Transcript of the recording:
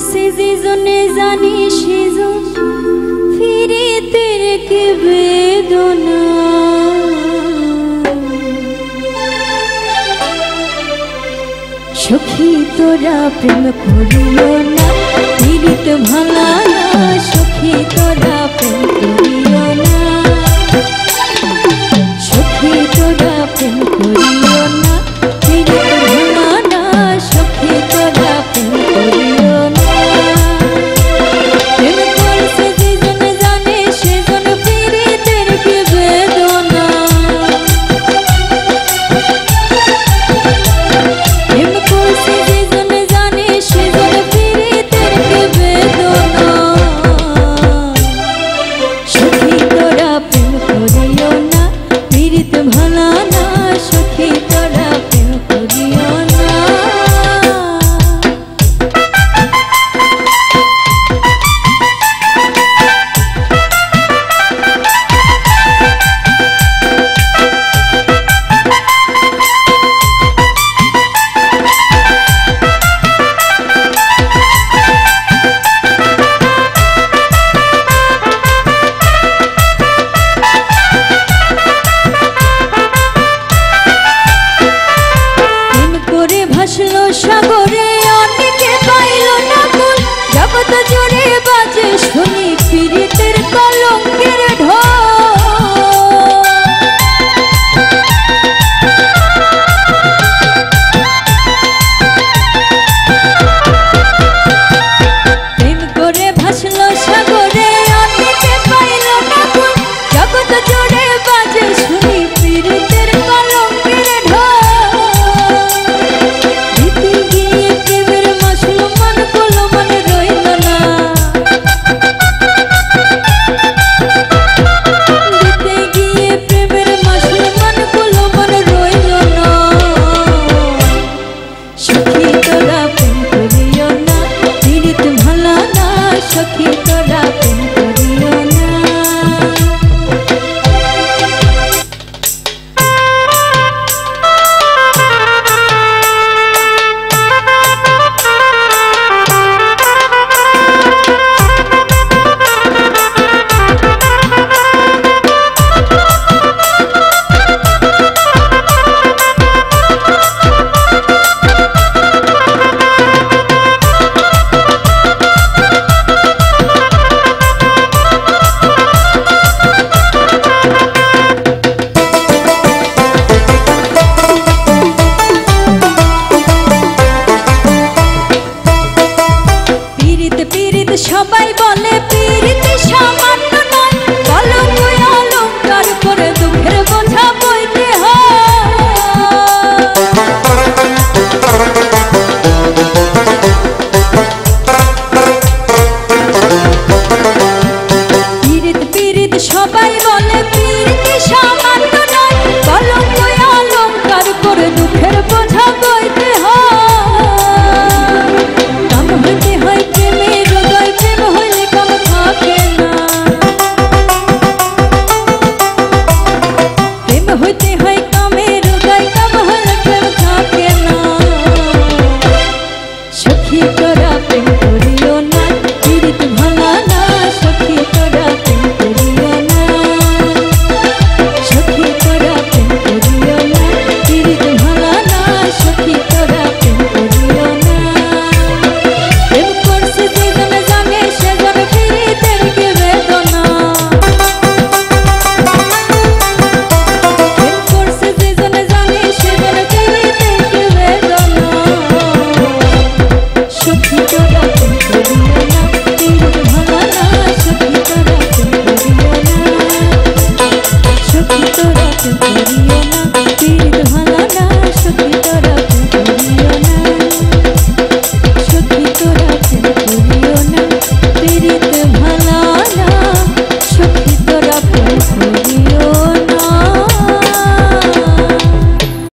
করছে যে জনে জানি সেজন ফিরিতে রেখে বেদনা। সখী তোরা প্রেম করিও না, পীড়িত ভালা না। সখী তোরা প্রেম করিও না, সখী তোরা প্রেম করিও না, পীড়িত ভালা না। সখী তোরা প্রেম করিও না। প্রেম করছে যে জন জানে সেজন ফিরিতে রেখে বেদনা। প্রেম করছে যে জন জানে সেজন ফিরিতে রেখে বেদনা। সখী তোরা প্রেম করিও না, পীড়িত ভালা না। সখী তোরা প্রেম করিও না। ভাসলো সাগরে অনেকে পাইল না কুল, জগৎ জুড়ে বাজে শুনি পীড়িতের কলঙ্কের ঢোল। প্রেম করে ভাসলো সাগরে অনেকে পাইল না কুল, জগৎ জুড়ে বাজে শুনি পীড়িতের কলঙ্কের ঢোল। সখী তোরা প্রেম করিও না। সবাই বল